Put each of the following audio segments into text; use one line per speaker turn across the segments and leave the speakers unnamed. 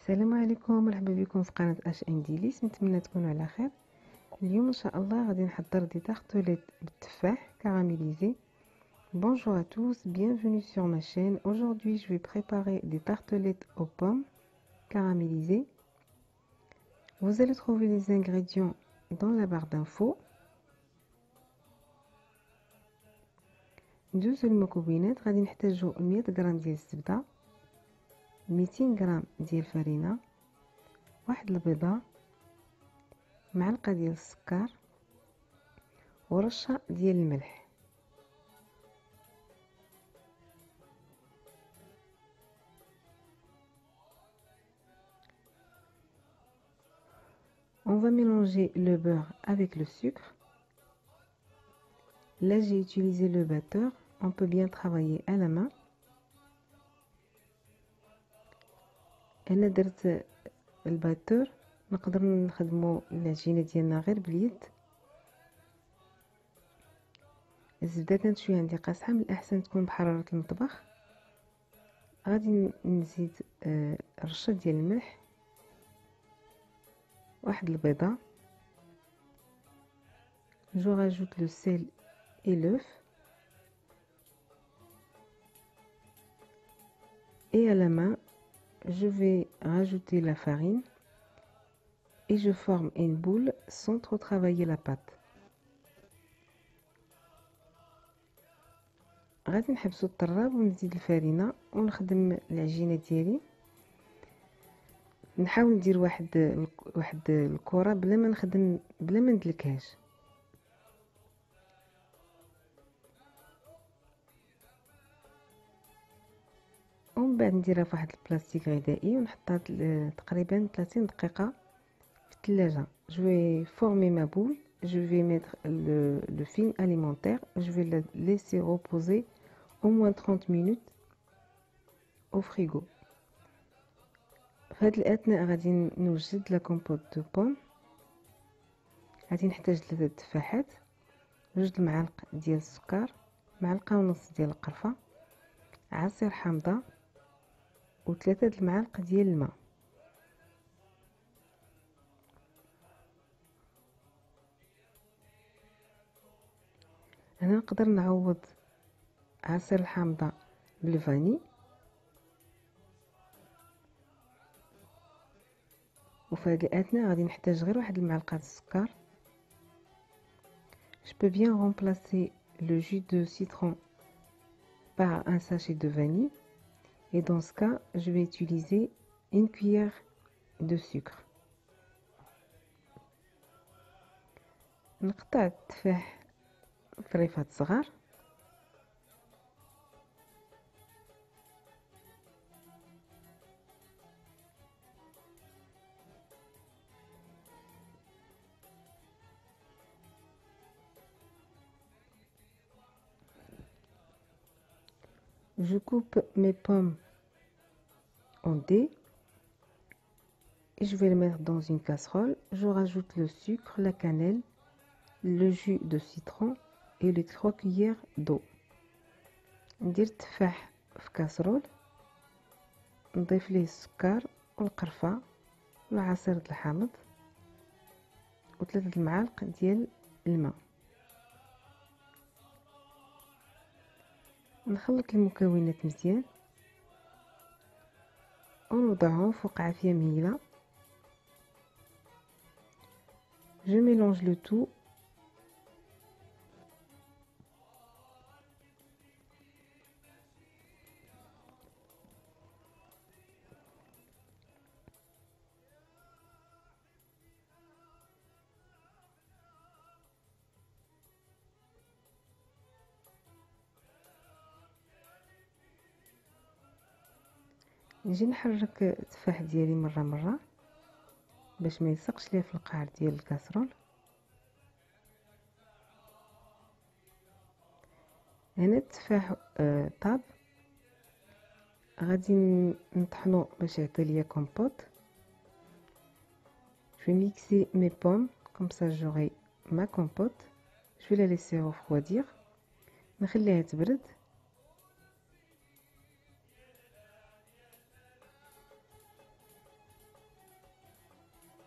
السلام عليكم، مرحبا بكم في قناة اش ان ديليس. نتمنى تكونوا على خير. اليوم ان شاء الله غادي نحضر دي تارتوليت بالتفاح caramélisées. Bonjour à tous, bienvenue sur ma chaîne. Aujourd'hui je vais préparer des tartelettes aux pommes caramélisées. Vous allez trouver les ingrédients dans la barre d'infos. ندوزو المكونات. غادي نحتاجو 100 غرام ديال الزبده، 200 غرام ديال الفرينه، واحد البيضه، معلقه ديال السكر ورشه ديال الملح. On va mélanger le beurre avec le sucre. Là, j'ai utilisé le batteur. On peut bien travailler à la main. أنا درت الباتور. نقدر نخدمو العجينة ديالنا غير باليد. الزبدة كانت شوية عندي قاصحة، من الأحسن تكون بحرارة المطبخ. غادي نزيد رشة ديال الملح، واحد البيضة. Je rajoute le sel et l'œuf. Et à la main, je vais rajouter la farine et je forme une boule sans trop travailler la pâte. غادي نحبسو الطراب ونزيد الفرينه ونخدم العجينه ديالي. نحاول ندير واحد الكره بلا ما نخدم، بلا ما ندلكهاش. ومن بعد نديرها في واحد البلاستيك غذائي ونحطها تقريبا 30 دقيقه في الثلاجه. Je vais former ma boule, je vais mettre le film alimentaire, je vais le laisser reposer au moins 30 minutes au frigo. في هذا الأثناء غادي نوجد لا كومبوت دو بوم. غادي نحتاج 3 تفاحات، 2 المعالق ديال السكر، معلقة ونص ديال القرفة، عصير حامضة و3 المعالق ديال الماء. هنا نقدر نعوض عصير الحامضة بالفاني. وفي هذا الأثناء غادي نحتاج غير واحد المعلقة السكر. Je peux bien remplacer le jus de citron par un sachet de vanille. Et dans ce cas, je vais utiliser une cuillère de sucre. نقطع التفاح طريفات صغار. Je coupe mes pommes en dés et je vais les mettre dans une casserole. Je rajoute le sucre, la cannelle, le jus de citron et les 3 cuillères d'eau. ندير التفاح في كاسرول، نضيف ليه السكر والقرفة وعصير الحامض و3 المعالق ديال الماء. نخلط المكونات مزيان ونوضعهم فوق عافية مهيلة. Je mélange le tout. نجي نحرك التفاح ديالي مرة باش ما يلصقش ليه في القعر ديال الكاسرول. هنا التفاح طاب. غادي نطحنو باش يعطي ليا كومبوت. Je vais mixer mes pommes comme ça j'aurai ma compote. Je vais la laisser refroidir. نخليها تبرد.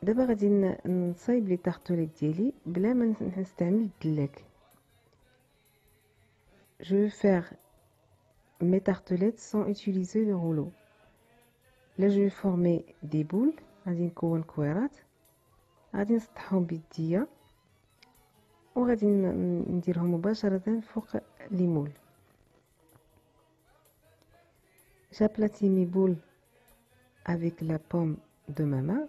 دابا غادي نصايب لي طارطوليت ديالي بلا ما نستعمل الدلاك. Je vais faire mes tartelettes sans utiliser le rouleau. Là je vais former des boules. غادي نكون كويرات، غادي نسطحهم بيديا وغادي نديرهم مباشرة فوق لي مول. J'aplatis mes boules avec la paume de ma main.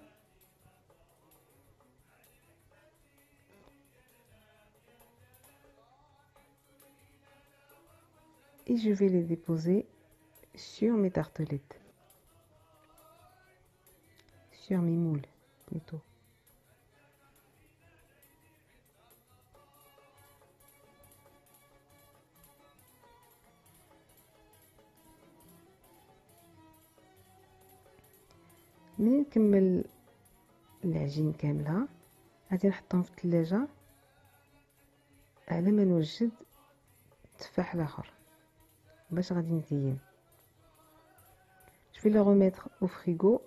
Et je vais les déposer sur mes tartelettes, sur mes moules plutôt. من نكمل العجين كاملة غادي نحطهم في الثلاجة على ما نوجد التفاح الاخر باش غادي نزين. Je vais le remettre au frigo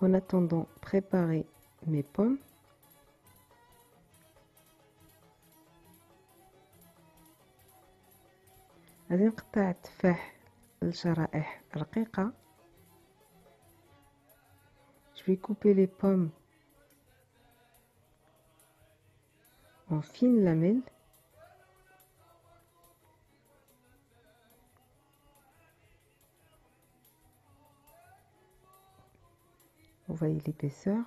en attendant préparer mes pommes. غادي نقطع التفاح لشرائح رقيقة. Je vais couper les pommes en fines lamelles. Vous voyez l'épaisseur.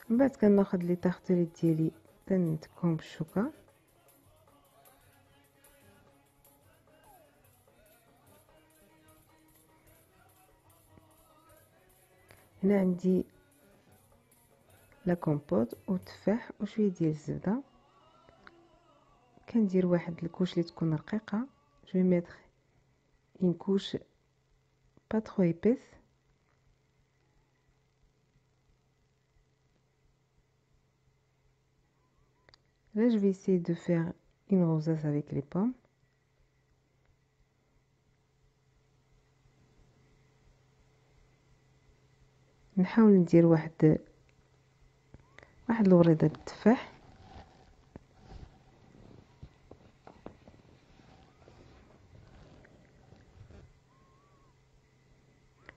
من بعد كناخذ لي طارطوليت ديالي تنتكهم بالشوكة. هنا عندي لا كومبوت وتفاح وشويه ديال الزبده. كندير واحد الكوش اللي تكون رقيقه. je vais mettre une couche pas trop épaisse. Là je vais essayer de faire une rosace avec les pommes. نحاول ندير واحد الوريضه بالتفاح.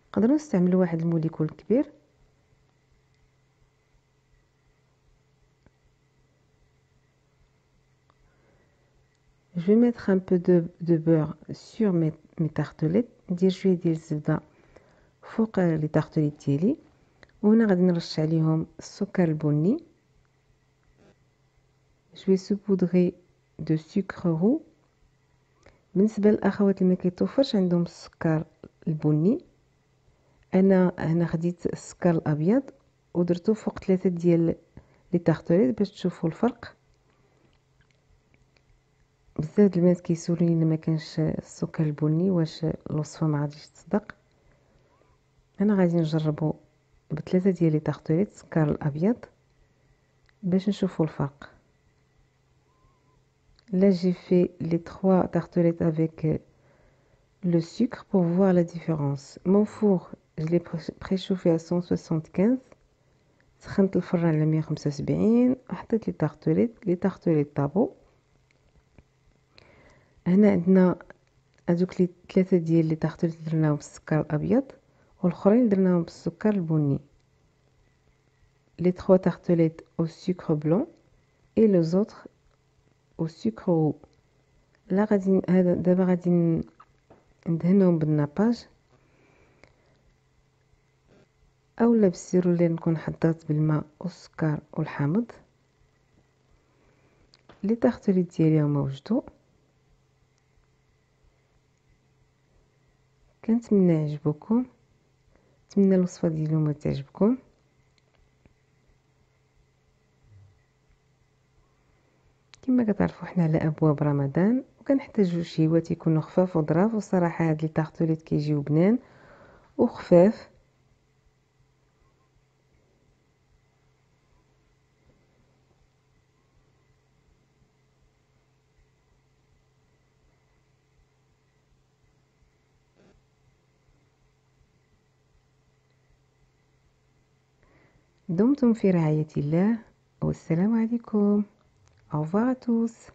نقدروا نستعملوا واحد الموليكول كبير. Je vais mettre un peu de beurre sur mes tartelettes. ندير شويه ديال الزبده فوق لي طارطوليت ديالي، وهنا غادي نرش عليهم السكر البني. Je vais saupoudrer de sucre roux. بالنسبه للاخوات اللي ما كيتوفرش عندهم السكر البني، انا هنا خديت السكر الابيض ودرتو فوق 3 ديال لي طارطوليت باش تشوفوا الفرق. بزاف البنات كيسولوني الا ما كانش السكر البني واش الوصفه ما غاديش تصدق. انا غادي نجربوا بثلاثه ديال لي طارطوليت السكر الابيض باش نشوفوا الفرق. Là j'ai fait les 3 tartelettes avec le sucre pour voir la différence. Mon four je l'ai préchauffé à 175. سخنت الفران على 175 وحطيت لي طارطوليت طابو. هنا عندنا هذوك لي 3 ديال لي طارطوليت درناهم بالسكر الابيض والاخرين درناهم بالسكر البني. Les 3 tartelettes au sucre blanc et les autres au sucre roux. لا غادي دابا غادي ندهنهم بالناباج اولا بالسيرو اللي نكون حضرت بالماء والسكر والحامض. لي طارطوليت ديالي هما وجدوا. كنتمنى يعجبوكم، نتمنى الوصفه ديال اليوم تعجبكم. كما كتعرفوا حنا على ابواب رمضان وكنحتاجوا شهيوات يكونوا خفاف وظراف، وصراحه هاد لي طارطوليت كيجيو بنان وخفاف. دمتم في رعاية الله والسلام عليكم. Au revoir à tous.